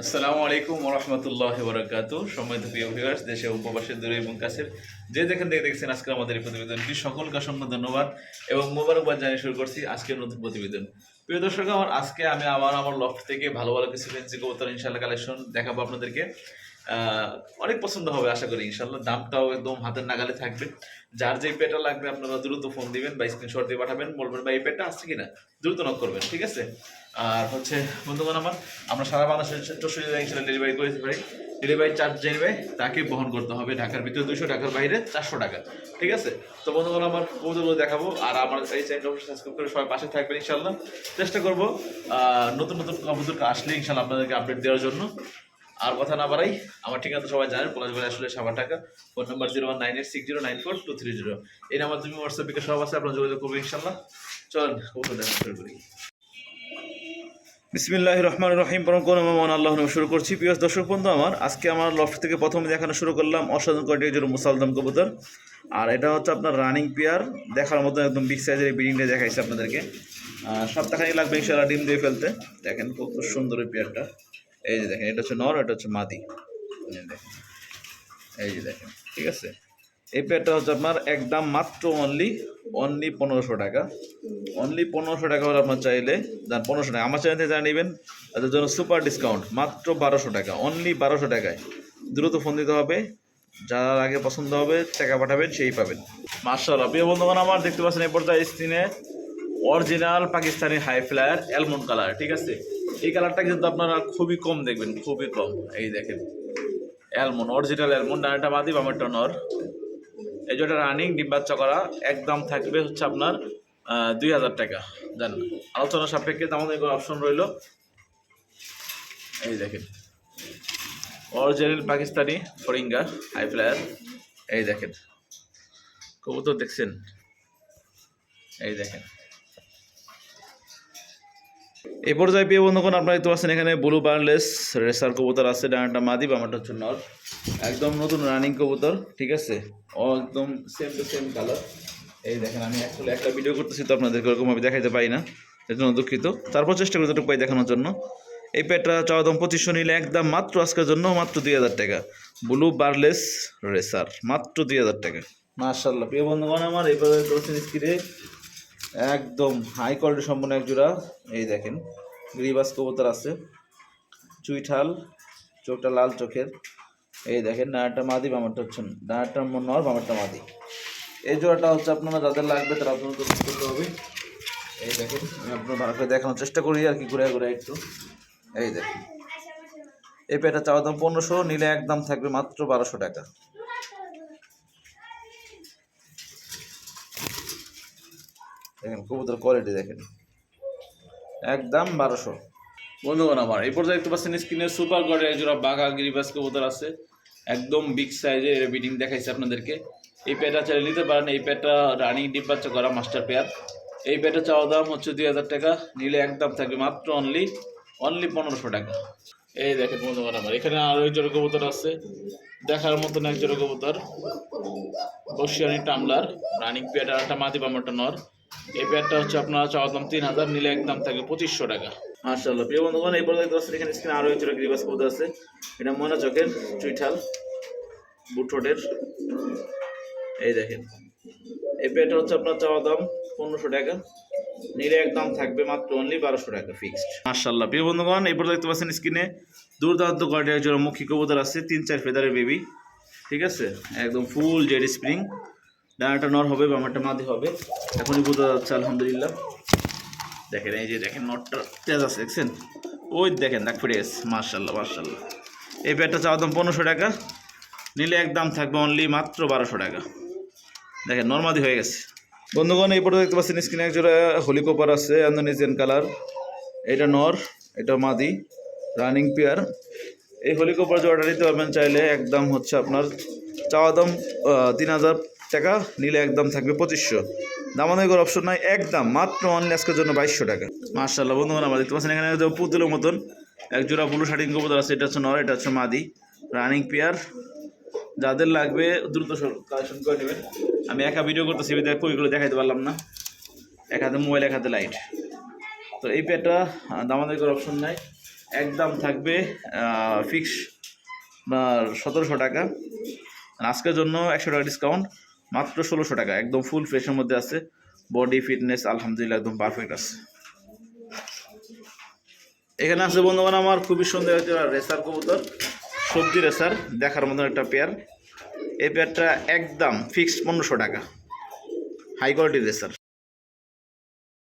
আসসালামু আলাইকুম ওয়া রাহমাতুল্লাহি ওয়া বারাকাতুহু। সম্মানিত প্রিয় ভিউয়ার্স, দেশে ও প্রবাসে দূরে এবং কাছের যে যেখান থেকে দেখছেন আজকে আমাদের এই প্রতিবেদনটি, সকলকে অসংখ্য ধন্যবাদ এবং মোবারকবাদ জানিয়ে শুরু করছি আজকের নতুন প্রতিবেদন। প্রিয় দর্শক, আজকে আমি আমার লফট থেকে ভালো ভালো কিছু ফেন্সি কবুতর ইনশাআল্লাহ কালেকশন দেখাবো আপনাদেরকে। অনেক পছন্দ হবে আশা করি ইনশাআল্লাহ। দামটাও একদম হাতের নাগালে থাকবে। যার যে পেটা লাগবে আপনারা দ্রুত ফোন দিবেন বা স্ক্রিনশট দিয়ে পাঠাবেন, বলবেন ভাই এই পেটা আসছে কিনা, দ্রুত নক করবেন, ঠিক আছে? আর হচ্ছে বন্ধুগণ, আমরা সারা বাংলাদেশের 64 জেলায় ইনশাআল্লাহ ডেলিভারি করে দিতে পারি। ডেলিভারি চার্জ যে নেবে তাকে বহন করতে হবে। ঢাকার ভিতরে 200, ঢাকার বাইরে 400 টাকা, ঠিক আছে? তো বন্ধুগণ, আমার কবুতরগুলো দেখাবো আর আমার এই চ্যানেলটা সাবস্ক্রাইব করে সবাই পাশে থাকবেন ইনশাআল্লাহ। চেষ্টা করবো নতুন নতুন কবুতর আসলে ইনশাআল্লাহ আপনাদেরকে আপডেট দেওয়ার জন্য। আর কথা না বাড়াই, আমার ঠিকানা তো সবাই জানেন, পলাশবাড়ি আসলে সাবা টাকা। ফোন নাম্বার 01986094 এই নাম্বার তুমি হোয়াটসঅ্যাপে সব আছে, আপনার যোগাযোগ করবো ইনশাআল্লাহ। চলেন কবুতর দেখা শুরু করি। বিসমিল্লাহির রহমানির রহিম। পরম করুণাময় আল্লাহর নামে শুরু করছি। প্রিয় দর্শক বন্ধু, আজকে আমার লফট থেকে প্রথমে দেখানো শুরু করলাম অসাধারণ কোয়ালিটির জন্য মুসালদম কবুতর। আর এটা হচ্ছে আপনার রানিং পেয়ার, দেখার মতো একদম বিগ সাইজের এই ব্রিডিংটা দেখাইছে আপনাদেরকে। সপ্তাহখানি লাগবে ইনশাআল্লাহ ডিম দিয়ে ফেলতে। দেখেন কত সুন্দর এই পেয়ারটা। এই যে দেখেন, এটা হচ্ছে নর, এটা হচ্ছে মাদি। দেখেন, এই যে দেখেন, ঠিক আছে? এই পেয়ারটা হচ্ছে আপনার একদম মাত্র অনলি 1500 টাকা। অনলি 1500 টাকা হলে আপনার চাইলে যান 1500 টাকা আমার চ্যানেল থেকে যা নেবেন তাদের জন্য সুপার ডিসকাউন্ট মাত্র 1200 টাকা। অনলি 1200 টাকায় দ্রুত ফোন দিতে হবে। যার আগে পছন্দ হবে টাকা পাঠাবেন, সেই পাবেন। মাশাআল্লাহ, প্রিয় বন্ধুগণ, আমার দেখতে পাচ্ছেন এই পর্যায়ে স্ক্রিনে original Pakistani high flyer almond colour, ঠিক আছে? এই কালারটা কিন্তু আপনারা খুবই কম দেখবেন, খুবই কম। এই দেখেন অ্যালমন্ড, অরিজিনাল অ্যালমন্ড। ডানাটা মাদি, বামেরটা নর। এই যেটা রানিং ডিম বাচ্চা করা, একদম থাকবে হচ্ছে আপনার 2000 টাকা। জানেন, আলোচনা সাপেক্ষে আমাদের অপশন রইল। এই দেখেন অরিজিনাল পাকিস্তানি ফরিঙ্গা হাই ফ্লায়ার। এই দেখেন কবুতর দেখছেন, এই দেখেন। এই পর্যায়ে পেয়ে বন্ধুগণ, আপনারা দেখতে পাচ্ছেন এখানে ব্লু বার্লেস রেসার কবুতর আছে। ডানাটা মাদি, বামাটা হচ্ছে নর। একদম নতুন রানিং কবুতর, ঠিক আছে? একদম সেম টু সেম কালার। এই দেখেন, আমি অ্যাকচুয়ালি একটা ভিডিও করতেছি তো আপনাদেরকে ওরকমভাবে দেখাইতে পারি না, এর জন্য দুঃখিত। তারপর চেষ্টা করি যতটুকু পাই দেখানোর জন্য। এই পেটটা চাওয়া দাম 2500, নিলে একদম মাত্র আজকের জন্য মাত্র 2000 টাকা। ব্লু বার্লেস রেসার মাত্র 2000 টাকা। মাশাআল্লাহ, প্রিয় বন্ধুগণ, আমার এই পর্যায়ে স্ক্রিনে একদম হাই কোয়ালিটি সম্পন্ন এক জোড়া এই দেখেন গ্রিবাস কবুতর আছে। চুইঠাল, চোখটা লাল চোখের। এই দেখেন ডানাটা মাদি, বামারটা হচ্ছে ডানাটা নর, বামারটা মাদি। এই জোড়াটা হচ্ছে আপনারা যাদের লাগবে তারা আপনাদের করতে হবে। এই দেখেন, আমি আপনার ভালো করে দেখানোর চেষ্টা করি আর কি, ঘুরে ঘুরে একটু। এই দেখেন, এই পেটা চাওয়া দাম 1500, নিলে একদম থাকবে মাত্র 1200 টাকা। দেখেন কবুতর কোয়ালিটি দেখেন, একদম 1200। বন্ধুগণ, আমার এই পর্যায়ে দেখতে পাচ্ছেন স্ক্রিনের সুপার গডের একজোড়া বাঘা গিরিবাস কবুতর আছে। একদম বিগ সাইজের, এর বিডিং দেখাইছে আপনাদেরকে। এই পেয়ারটা চাইলে নিতে পারেন। এই পেয়ারটা রানিং ডিম বাচ্চা করা মাস্টার পেয়ার। এই পেয়ারটা চাওয়া দাম হচ্ছে 2000 টাকা, নিলে একদম থাকবে মাত্র অনলি 1500 টাকা। এই দেখেন বন্ধুগণ, আমার এখানে আরও এক জোড়া কবুতর আছে, দেখার মতন এক জোড়া কবুতর। বর্ষিয়ানি টামলার রানিং পেয়ারটা, একটা মাদি, বামারটা নর। এই পেয়ারটা হচ্ছে আপনারা চাওয়া দাম 3000, নিলে একদম থাকবে 2500 টাকা। মাশাআল্লাহ, প্রিয় বন্ধুগণ, এই পর্যায়ে দেখতে এখানে স্ক্রিনে আরও এক জোড়া গ্রিবাস কবুতর আছে। এটা ময়না চোখের চুইঠাল বুটফোটের। এই দেখেন, এই পেয়ারটা হচ্ছে আপনার চাওয়া দাম 1500 টাকা, নিলে একদম থাকবে মাত্র অনলি 1200 টাকা ফিক্সড। মাশাআল্লাহ, প্রিয় বন্ধুগণ, এই পর্যায়ে দেখতে পাচ্ছেন স্ক্রিনে দুর্দান্ত কোয়ালিটির এক জোড়া মুখী কবুতর আছে। 3-4 ফেদারের বেবি, ঠিক আছে? একদম ফুল জেড স্প্রিং। ডানাটা নর হবে, বামারটা মাদি হবে। এখনই বোঝা যাচ্ছে আলহামদুলিল্লাহ। দেখেন, এই যে দেখেন নটটা তেজ আছে, দেখছেন? ওই দেখেন দাগ ফিরে গেছে। মাশাআল্লাহ মাশাআল্লাহ। এই পেয়ারটা চাওয়া দাম 1500 টাকা, নিলে একদম থাকবে অনলি মাত্র 1200 টাকা। দেখেন নর্মাদি হয়ে গেছে। বন্ধুগণ, এই পর্যায়ে দেখতে পাচ্ছেন স্ক্রিনে এক জোড়া হলিকপার আছে, ইন্দোনেশিয়ান কালার। এটা নর, এটা মাদি, রানিং পেয়ার। এই হলিকপার জোড়াটা নিতে পারবেন চাইলে, একদম হচ্ছে আপনার চাওয়া দাম 3000 টাকা, নিলে একদম থাকবে 2500। দামাদামি অপশন নাই, একদম মাত্র অনলি আজকের জন্য 2200 টাকা। মাশাআল্লাহ, বন্ধুগণ, আমার দেখতে পাচ্ছেন এখানে পুতুলের মতন এক জোড়া ব্লু শার্টিং কবুতর আছে। এটা হচ্ছে নর, এটা হচ্ছে মাদি, রানিং পেয়ার। যাদের লাগবে দ্রুত কালেকশন করে নেবেন। আমি একা ভিডিও করতেছি, কইগুলো দেখাইতে পারলাম না, এক হাতে মোবাইল এক হাতে লাইট। তো এই পেয়ারটা দামাদামি অপশন নাই, একদম থাকবে ফিক্স 1700 টাকা। আজকের জন্য 100 টাকা ডিসকাউন্ট, মাত্র 1600 টাকা। একদম ফুল ফ্রেশের মধ্যে আছে, বডি ফিটনেস আলহামদুলিল্লাহ একদম পারফেক্ট আছে। এখানে আছে বন্ধুগণ আমার খুবই সুন্দর একটা রেসার কবুতর, সবজি রেসার, দেখার মতন একটা পেয়ার। এই পেয়ারটা একদম ফিক্সড 1500 টাকা, হাই কোয়ালিটির রেসার।